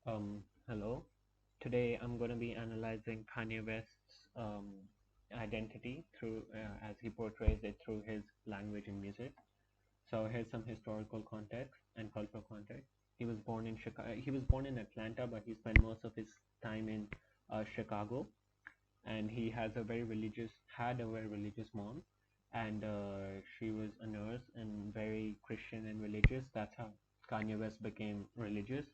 Hello. Today I'm going to be analyzing Kanye West's identity through as he portrays it through his language and music. So here's some historical context and cultural context. He was born in Chicago. He was born in Atlanta, but he spent most of his time in Chicago. And he had a very religious mom, and she was a nurse and very Christian and religious. That's how Kanye West became religious.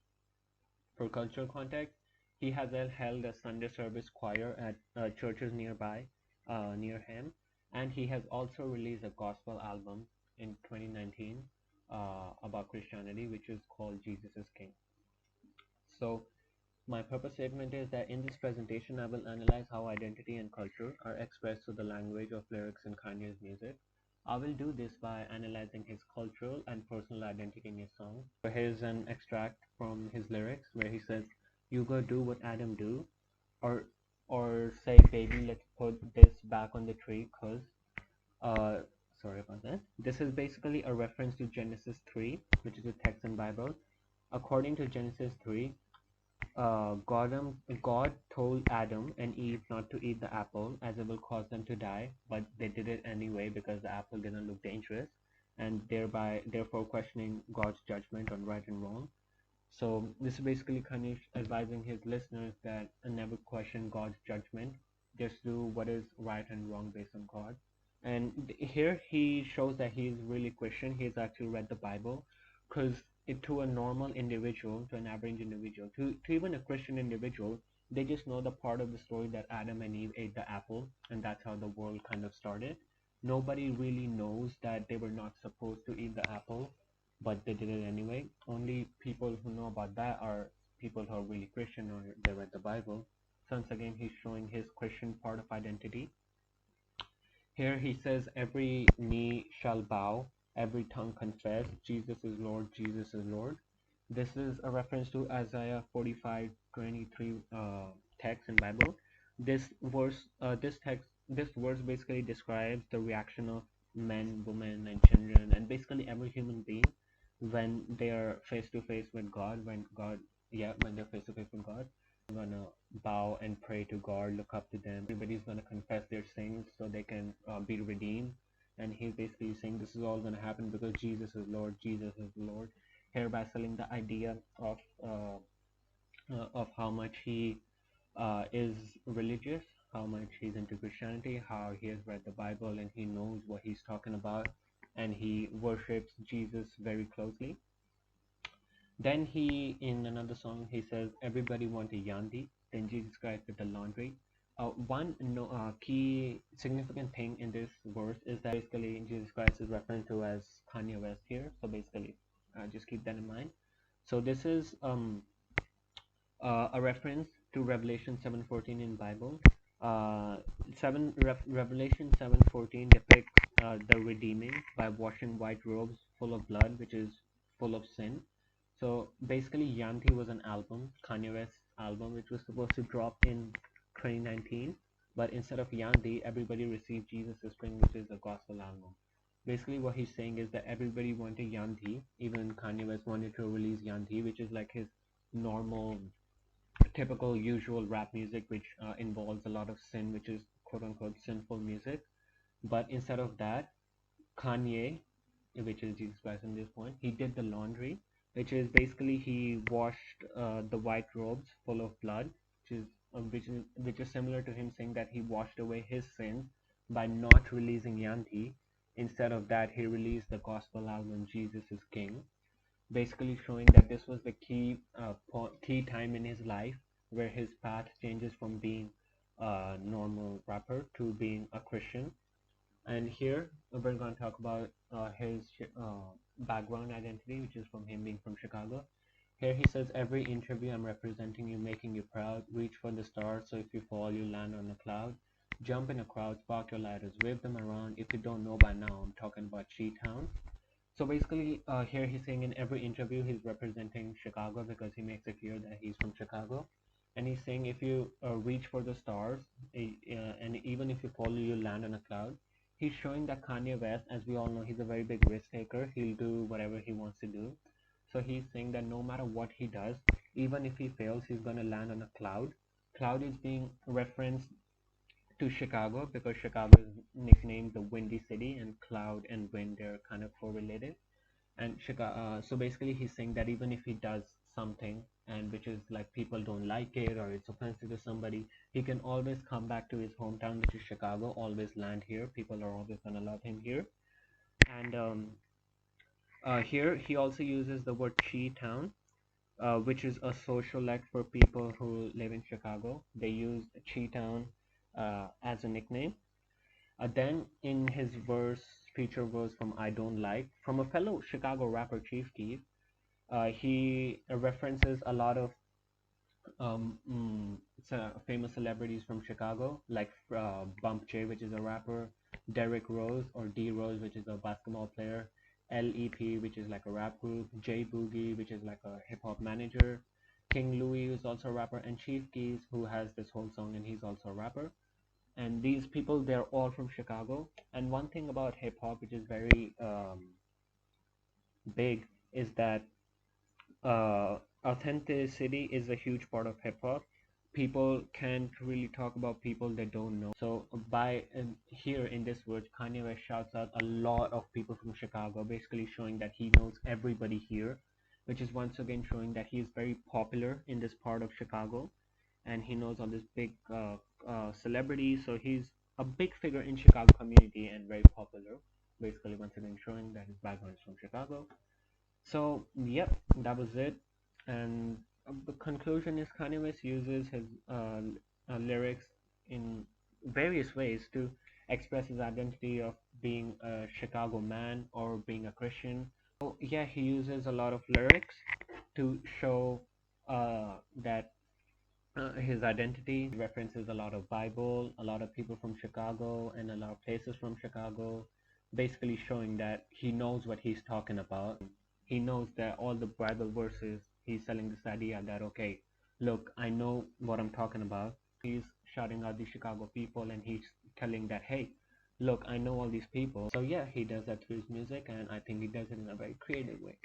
For cultural context, he has held a Sunday service choir at churches near him, and he has also released a gospel album in 2019 about Christianity, which is called Jesus is King. So, my purpose statement is that in this presentation, I will analyze how identity and culture are expressed through the language of lyrics in Kanye's music. I will do this by analyzing his cultural and personal identity in his songs. So here's an extract from his lyrics where he says, "You go do what Adam do," or or say, "Baby, let's put this back on the tree," cause uh, sorry about that. This is basically a reference to Genesis 3, which is a text in Bible. According to Genesis 3, God told Adam and Eve not to eat the apple as it will cause them to die, but they did it anyway because the apple didn't look dangerous, and therefore questioning God's judgment on right and wrong. So this is basically Kanish advising his listeners that never question God's judgment, just do what is right and wrong based on God. And here he shows that he is really Christian. He's actually read the Bible, because to a normal individual, to an average individual, to even a Christian individual, they just know the part of the story that Adam and Eve ate the apple, and that's how the world kind of started. Nobody really knows that they were not supposed to eat the apple, but they did it anyway. Only people who know about that are people who are really Christian or they read the Bible. So once again, he's showing his Christian part of identity. Here he says, "Every knee shall bow, every tongue confess, Jesus is Lord, Jesus is Lord." This is a reference to Isaiah 45:23 text in Bible. This verse basically describes the reaction of men, women, and children, and basically every human being when they are face to face with God. When they're face to face with God, gonna bow and pray to God, look up to them. Everybody's gonna confess their sins so they can be redeemed. And he's basically saying this is all gonna happen because Jesus is Lord, Jesus is Lord. Hereby selling the idea of how much he is religious, how much he's into Christianity, how he has read the Bible and he knows what he's talking about, and he worships Jesus very closely. Then in another song, he says, "Everybody want a yandi." Then Jesus Christ with the laundry. One no, key significant thing in this verse is that basically Jesus Christ is referred to as Kanye West here. So basically, just keep that in mind. So this is a reference to Revelation 7:14 in Bible. Revelation 7:14 depicts the redeeming by washing white robes full of blood, which is full of sin. So basically, Yanti was an album, Kanye West's album, which was supposed to drop in 2019, but instead of Yanti, everybody received Jesus is King, which is a gospel album. Basically, what he's saying is that everybody wanted Yanti, even Kanye West wanted to release Yanti, which is like his normal, typical, usual rap music, which involves a lot of sin, which is quote unquote sinful music. But instead of that, Kanye, which is Jesus Christ in this point, he did the laundry, which is basically he washed the white robes full of blood, which is similar to him saying that he washed away his sins by not releasing Yanti. Instead of that, he released the gospel album Jesus is King, basically showing that this was the key time in his life where his path changes from being a normal rapper to being a Christian. And here we're going to talk about his background identity, which is from him being from Chicago. Here he says, "Every interview I'm representing you, making you proud. Reach for the stars, so if you fall, you land on a cloud. Jump in a crowd, spark your lighters, wave them around. If you don't know by now, I'm talking about Chi-Town." So basically, here he's saying in every interview he's representing Chicago because he makes it clear that he's from Chicago. And he's saying if you reach for the stars, and even if you fall, you land on a cloud. He's showing that Kanye West, as we all know, he's a very big risk taker. He'll do whatever he wants to do. So he's saying that no matter what he does, even if he fails, he's gonna land on a cloud. Cloud is being referenced to Chicago because Chicago is nicknamed the Windy City, and cloud and wind they're kind of correlated. And so basically, he's saying that even if he does something and which is like people don't like it or it's offensive to somebody, he can always come back to his hometown, which is Chicago. Always land here. People are always gonna love him here. And here he also uses the word Chi Town, which is a social act for people who live in Chicago. They use Chi Town as a nickname. Then in his feature verse from I Don't Like, from a fellow Chicago rapper, Chief Keef, he references a lot of famous celebrities from Chicago, like Bump J, which is a rapper, Derrick Rose or D Rose, which is a basketball player, LEP, which is like a rap group, J Boogie, which is like a hip hop manager, King Louis, who's also a rapper, and Chief Keef, who has this whole song, and he's also a rapper. And these people, they're all from Chicago. And one thing about hip hop, which is very big, is that authenticity is a huge part of hip hop. People can't really talk about people they don't know. So by here in this word, Kanye West shouts out a lot of people from Chicago, basically showing that he knows everybody here, which is once again showing that he is very popular in this part of Chicago, and he knows all these big celebrities. So he's a big figure in Chicago community and very popular. Basically, once again showing that his background is from Chicago. So, yep, that was it. And the conclusion is Kanye West uses his lyrics in various ways to express his identity of being a Chicago man or being a Christian. So, yeah, he uses a lot of lyrics to show that his identity references a lot of Bible, a lot of people from Chicago, and a lot of places from Chicago, basically showing that he knows what he's talking about. He knows that all the Bible verses, he's selling this idea that, okay, look, I know what I'm talking about. He's shouting out the Chicago people and he's telling that, hey, look, I know all these people. So, yeah, he does that through his music, and I think he does it in a very creative way.